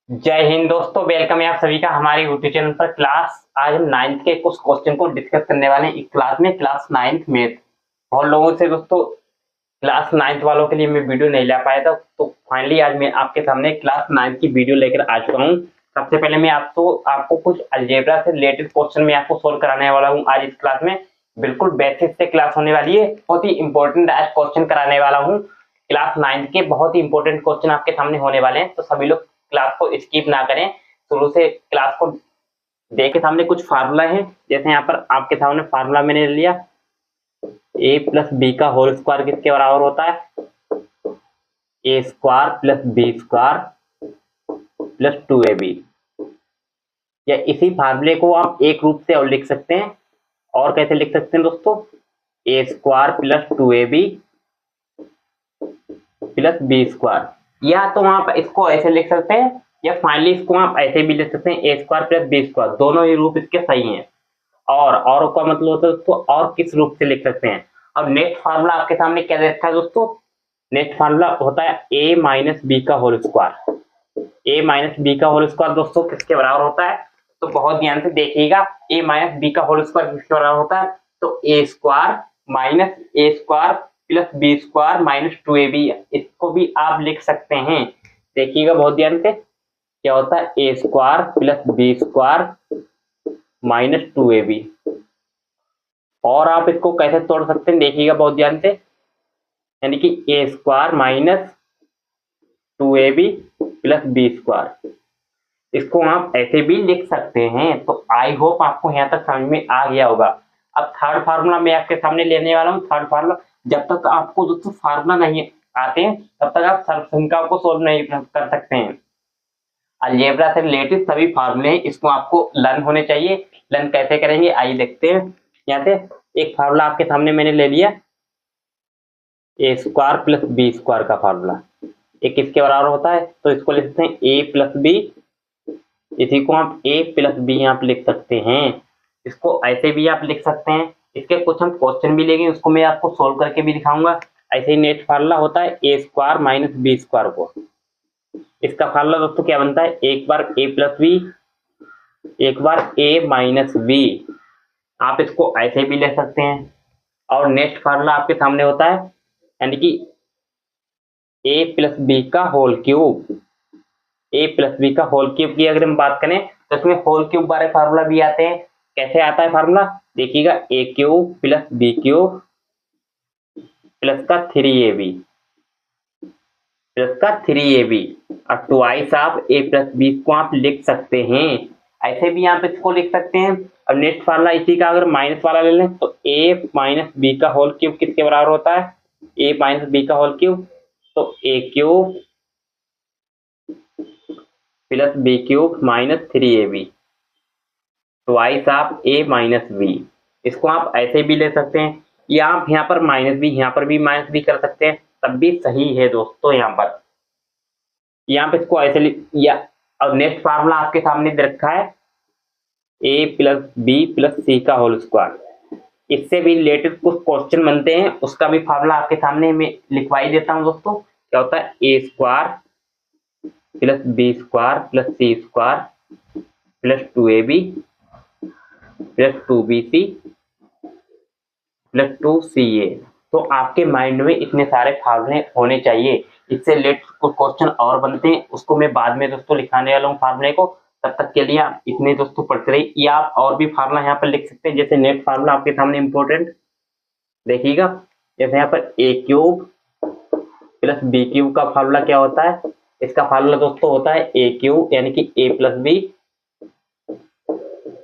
जय हिंद दोस्तों, वेलकम है आप सभी का हमारे यूट्यूब चैनल पर। क्लास आज हम 9th के कुछ क्वेश्चन को डिस्कस करने वाले हैं। इस क्लास में क्लास 9th मैथ बहुत लोगों से दोस्तों क्लास 9th वालों के लिए मैं वीडियो नहीं ला पाया था, तो फाइनली आज मैं आपके सामने क्लास 9th की वीडियो लेकर आ चुका हूँ। सबसे पहले मैं आपको कुछ अलजेब्रा से रिलेटेड क्वेश्चन मैं आपको सोल्व कराने वाला हूँ आज इस क्लास में। बिल्कुल बेसिक से क्लास होने वाली है, बहुत ही इंपॉर्टेंट आज क्वेश्चन कराने वाला हूँ। क्लास 9th के बहुत ही इंपॉर्टेंट क्वेश्चन आपके सामने होने वाले हैं, तो सभी लोग क्लास को स्किप ना करें, शुरू से क्लास को देखे। सामने कुछ फार्मूला है, जैसे यहाँ पर आपके सामने फार्मूला मैंने लिया, a प्लस बी का होल स्क्वायर किसके बराबर होता है? A square plus b square plus 2ab। या इसी फार्मूले को आप एक रूप से और लिख सकते हैं। और कैसे लिख सकते हैं दोस्तों? A square plus 2ab plus b square. या तो आप इसको ऐसे लिख सकते हैं, या फाइनली इसको आप ऐसे भी लिख सकते हैं, ए स्क्वायर प्लस बी स्क्वायर। दोनों ही रूप इसके सही हैं। और का मतलब होता है दोस्तों और किस रूप से लिख सकते हैं। अब नेक्स्ट फार्मूला आपके सामने क्या देखा है दोस्तों? नेक्स्ट फार्मूला होता है a माइनस बी का whole square. a minus B का होल स्क्वायर दोस्तों किसके बराबर होता है? तो बहुत ध्यान से देखिएगा, a माइनस बी का होल स्क्वायर किसके बराबर होता है? तो a square minus a square plus b square minus 2ab। इसको भी आप लिख सकते हैं। देखिएगा बहुत ध्यान से, क्या होता है? A square plus b square minus 2ab। और आप इसको कैसे तोड़ सकते हैं, देखिएगा बहुत ध्यान से, यानी कि a square minus 2ab plus b square. इसको आप ऐसे भी लिख सकते हैं। तो आई होप आपको यहाँ तक समझ में आ गया होगा। अब थर्ड फार्मूला मैं आपके सामने लेने वाला हूँ। थर्ड फार्मूला, जब तक आपको दोस्तों फार्मूला नहीं आते हैं तब तक आप सर्वसंख्या को सोल्व नहीं कर सकते हैं। अलजेब्रा से रिलेटेड सभी फार्मूले हैं, इसको आपको लर्न होने चाहिए। लर्न कैसे करेंगे आइए देखते हैं। यहाँ से एक फार्मूला आपके सामने मैंने ले लिया, ए स्क्वायर प्लस बी स्क्वायर का फार्मूला। ये किसके बराबर होता है? तो इसको लिख सकते हैं ए प्लस बी। इसी को आप ए प्लस बी आप लिख सकते हैं। इसको ऐसे भी आप लिख सकते हैं। इसके कुछ हम क्वेश्चन भी लेंगे, उसको मैं आपको सोल्व करके भी दिखाऊंगा। ऐसे ही नेक्स्ट फार्मूला होता है a square minus B square को। इसका फार्मूला दोस्तों क्या बनता है? एक बार ए प्लस बी, एक बार ए माइनस बी। आप इसको ऐसे भी ले सकते हैं। और नेक्स्ट फार्मूला आपके सामने होता है, यानी कि ए प्लस बी का होल क्यूब। ए प्लस बी का होल क्यूब की अगर हम बात करें तो इसमें होल क्यूब वाले फार्मूला भी आते हैं। कैसे आता है फार्मूला? देखिएगा, a cube plus b cube plus का 3ab प्लस का 3ab। और ट्वाइस आप ए प्लस बी को आप लिख सकते हैं। ऐसे भी आप इसको लिख सकते हैं। अब नेक्स्ट फार्मूला इसी का अगर माइनस वाला ले लें तो ए माइनस बी का होल क्यूब किसके बराबर होता है? ए माइनस बी का होल क्यूब। तो a cube plus b cube minus 3ab twice आप ए माइनस बी। इसको आप ऐसे भी ले सकते हैं, या आप यहाँ पर माइनस बी, यहाँ पर भी माइनस बी कर सकते हैं, तब भी सही है दोस्तों। यहाँ पे इसको ऐसे या अब नेक्स्ट फार्मूला आपके सामने दे रखा है, ए प्लस बी प्लस सी का होल स्क्वायर। इससे भी रिलेटेड कुछ क्वेश्चन बनते हैं, उसका भी फार्मूला आपके सामने मैं लिखवाई देता हूँ दोस्तों। क्या होता है? A square plus b square plus c square plus 2ab plus 2bc plus 2ca। तो आपके माइंड में इतने सारे फार्मूले होने चाहिए। इससे रिलेटेड कुछ क्वेश्चन और बनते हैं, उसको मैं बाद में दोस्तों लिखाने वाला हूँ फार्मूले को। तब तक के लिए आप इतने दोस्तों पढ़ते रहिए, या आप और भी फार्मूला यहाँ पर लिख सकते हैं। जैसे नेक्स्ट फार्मूला आपके सामने इंपॉर्टेंट देखिएगा, जैसे यहाँ पर ए क्यूब प्लस बी क्यूब का फार्मूला क्या होता है? इसका फार्मूला दोस्तों होता है ए क्यूब यानी कि a plus b,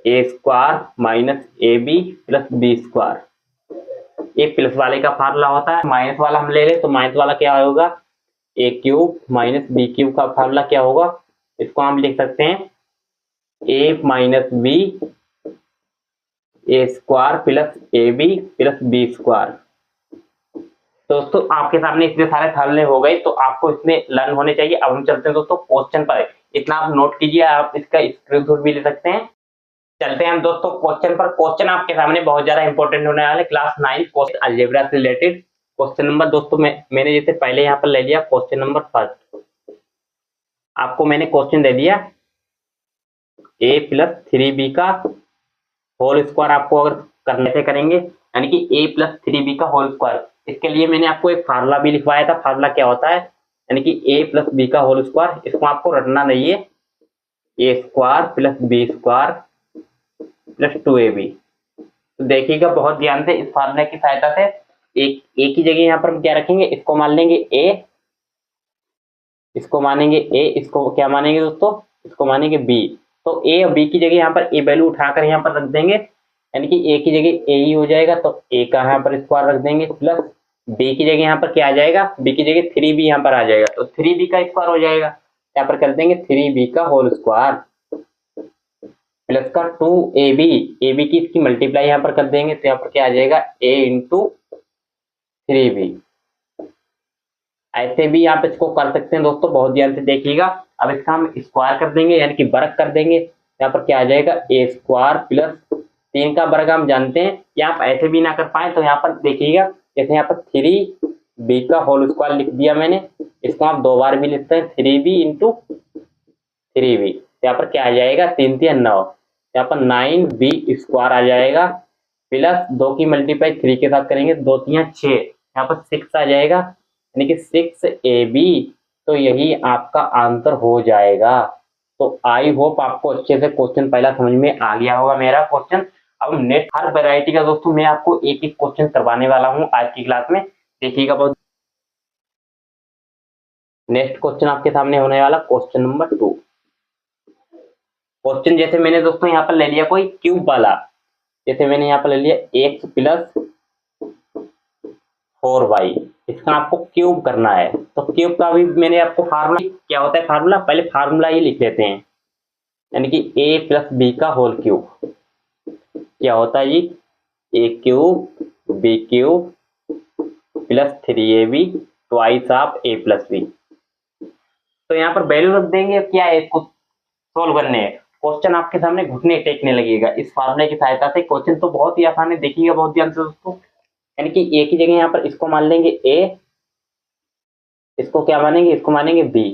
a square minus a b plus b square. A plus वाले का फार्मूला होता है, माइनस वाला हम ले लें तो माइनस वाला क्या होगा? A cube minus b cube का फार्मूला क्या होगा? इसको हम लिख सकते हैं a minus b a square plus a b plus b square. दोस्तों आपके सामने इतने सारे फार्मूले हो गए, तो आपको इसमें लर्न होने चाहिए। अब हम चलते हैं दोस्तों क्वेश्चन पर। इतना आप नोट कीजिए, आप इसका स्क्रीनशॉट भी ले सकते हैं। चलते हैं हम दोस्तों क्वेश्चन पर। क्वेश्चन आपके सामने बहुत ज्यादा इंपॉर्टेंट होने वाला है। क्लास 9 क्वेश्चन अलजेब्रा से रिलेटेड क्वेश्चन नंबर दोस्तों मैंने जैसे पहले यहाँ पर ले लिया क्वेश्चन नंबर फर्स्ट। आपको मैंने क्वेश्चन दे दिया a प्लस 3b का होल स्क्वायर, आपको अगर करने से करेंगे यानी कि a प्लस 3b का होल स्क्वायर। इसके लिए मैंने आपको एक फार्मूला भी लिखवाया था। फार्मूला क्या होता है, यानी कि a प्लस b का होल स्क्वायर, इसको आपको रटना नहीं है, a square plus b square plus 2ab। तो देखिएगा बहुत ध्यान से, इस फार्मूले की सहायता से एक ही जगह यहाँ पर हम क्या रखेंगे, इसको मान लेंगे a, इसको मानेंगे a, इसको क्या मानेंगे दोस्तों, इसको मानेंगे b। तो a और b की जगह यहाँ पर a वैल्यू उठाकर यहाँ पर रख देंगे, यानी कि a की जगह a ही हो जाएगा, तो a का यहाँ पर स्क्वायर रख देंगे, प्लस b की जगह यहाँ पर क्या आ जाएगा, b की जगह 3b यहाँ पर आ जाएगा, तो 3b का स्क्वायर हो जाएगा। यहाँ पर कर देंगे 3b का होल स्क्वायर प्लस का 2ab, ab की इसकी मल्टीप्लाई यहाँ पर कर देंगे, तो यहाँ पर क्या आ जाएगा a इंटू 3b। ऐसे भी आप इसको कर सकते हैं दोस्तों, बहुत ध्यान से देखिएगा। अब इसका हम स्क्वायर कर देंगे यानी कि वर्ग कर देंगे, यहाँ पर क्या आ जाएगा a स्क्वायर प्लस 3 का वर्ग हम जानते हैं, यहाँ पर ऐसे भी ना कर पाए तो यहाँ पर देखिएगा, जैसे यहाँ पर 3b का होल स्क्वायर लिख दिया मैंने, इसको आप 2 बार भी लिखते हैं 3b इंटू 3b, यहाँ पर क्या आ जाएगा 3 3 9, यहाँ पर 9b स्क्वायर आ जाएगा, प्लस 2 की मल्टीप्लाई 3 के साथ करेंगे, 2 3 6, यहाँ पर 6 आ जाएगा, यानी कि 6ab। तो यही आपका आंसर हो जाएगा। तो आई होप आपको अच्छे से क्वेश्चन पहला समझ में आ गया होगा मेरा क्वेश्चन। अब नेक्स्ट हर वैरायटी का दोस्तों मैं आपको एक एक क्वेश्चन करवाने वाला हूँ आज की क्लास में, देखिएगा बहुत। नेक्स्ट क्वेश्चन आपके सामने होने वाला क्वेश्चन नंबर 2। क्वेश्चन जैसे मैंने दोस्तों यहाँ पर ले लिया कोई क्यूब वाला, जैसे मैंने यहाँ पर ले लिया x प्लस 4y, इसका आपको क्यूब करना है। तो क्यूब का भी मैंने आपको फार्मूला क्या होता है, फार्मूला पहले फार्मूला ही लिख लेते हैं, यानी कि a प्लस बी का होल क्यूब क्या होता है जी, a cube b cube plus 3ab twice of a plus B. तो यहाँ पर वैल्यू रख देंगे, क्या है इसको सोल्व करने हैं, क्वेश्चन आपके सामने घुटने टेकने लगेगा इस फार्मूले की सहायता से। क्वेश्चन तो बहुत ही आसान है, देखिएगा बहुत ध्यान से दोस्तों, यानी कि a की जगह यहाँ पर इसको मान लेंगे a, इसको क्या मानेंगे, इसको मानेंगे b,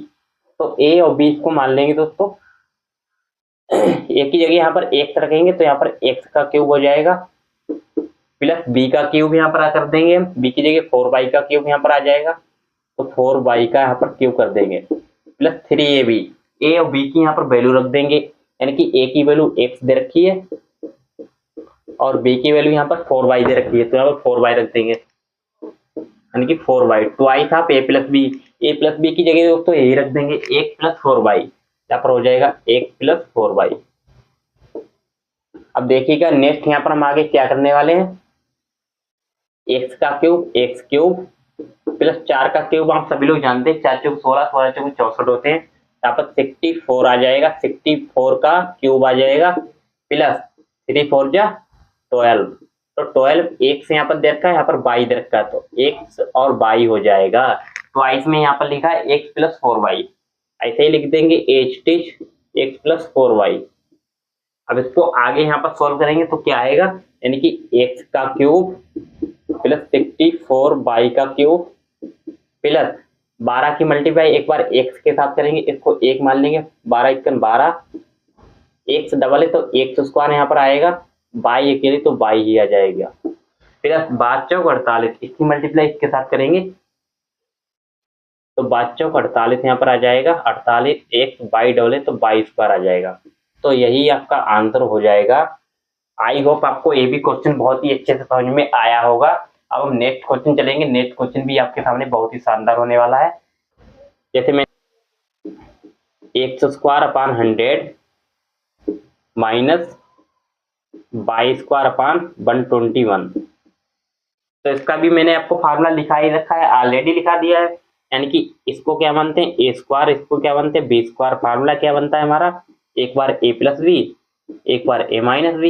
तो a और b इसको मान लेंगे दोस्तों। a की जगह यहाँ पर x रखेंगे तो यहाँ पर x का क्यूब हो जाएगा, प्लस b का क्यूब यहाँ पर कर देंगे, b की जगह 4y का क्यूब यहाँ पर आ जाएगा, तो 4y का यहाँ पर क्यूब कर देंगे, प्लस 3ab, a और b की यहाँ पर वैल्यू रख देंगे, यानी कि a की वैल्यू x दे रखी है और b की वैल्यू यहाँ पर 4y दे रखी है, तो यहाँ पर 4y रख देंगे, यानी कि 4y twice of a plus B, a plus B की जगह दोस्तों यही रख देंगे 1 प्लस 4y, यहाँ पर हो जाएगा 1 प्लस 4y। अब देखिएगा नेक्स्ट यहाँ पर हम आगे क्या करने वाले हैं, x का क्यूब, x क्यूब प्लस 4 का क्यूब आप सभी लोग जानते हैं, 4 चौक 16, 16 चौक 64 होते हैं, यहाँ पर 64 आ जाएगा, 64 का क्यूब आ जाएगा, प्लस 3 4 जा 12, तो 12 एक से यहाँ पर दे रखा है, यहाँ पर y दे रखा है, तो x और y हो जाएगा, तो इसमें यहाँ पर लिखा है x प्लस 4y, ऐसे ही लिख देंगे h x प्लस 4y। अब इसको आगे यहाँ पर सॉल्व करेंगे तो क्या आएगा, यानी कि x का क्यूब प्लस 64 y का क्यूब प्लस 12 की मल्टीप्लाई एक बार x के साथ करेंगे, इसको 1 मान लेंगे, 12 1 12, x डबल है तो x स्क्वायर यहाँ पर आएगा, y अकेले तो y ही आ जाएगा, प्लस 5 चौक 48, इसकी मल्टीप्लाई इसके साथ करेंगे तो 5 चौक 48 यहाँ पर आ जाएगा, 48 x y डबल है तो y स्क्वायर आ जाएगा। तो यही आपका आंसर हो जाएगा। आई होप आपको ये भी क्वेश्चन बहुत ही अच्छे से समझ में आया होगा। अब हम नेक्स्ट क्वेश्चन चलेंगे, नेक्स्ट क्वेश्चन भी आपके सामने बहुत ही शानदार होने वाला है। जैसे मैं X square upon 100 minus Y square upon 121, तो इसका भी मैंने आपको फार्मूला लिखा ही रखा है, ऑलरेडी लिखा दिया है, यानी कि इसको क्या मानते हैं ए स्क्वायर, इसको क्या मानते हैं बी स्क्वायर। फार्मूला क्या बनता है हमारा, एक बार ए प्लस बी एक बार ए माइनस बी,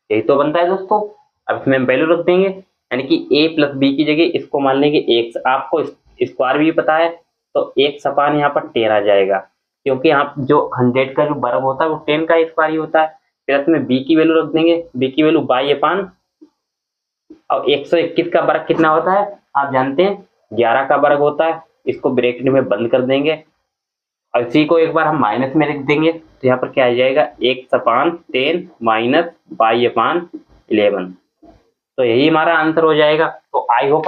यही तो बनता है दोस्तों। अब इसमें वैल्यू रख देंगे, यानी कि a प्लस बी की जगह इसको मान लेंगे x, आपको स्क्वायर भी पता है तो x अपान यहाँ पर 10 आ जाएगा, क्योंकि आप जो 100 का जो वर्ग होता है वो 10 का स्क्वायर ही होता है। फिर इसमें b की वैल्यू रख देंगे, b की वैल्यू y अपान, और 121 का वर्ग कितना होता है आप जानते हैं, 11 का वर्ग होता है, इसको ब्रैकेट में बंद कर देंगे, और इसी को एक बार हम माइनस में लिख देंगे तो यहाँ पर क्या आ जाएगा, x/10 माइनस y/11। तो यही हमारा आंसर हो जाएगा। तो आई होप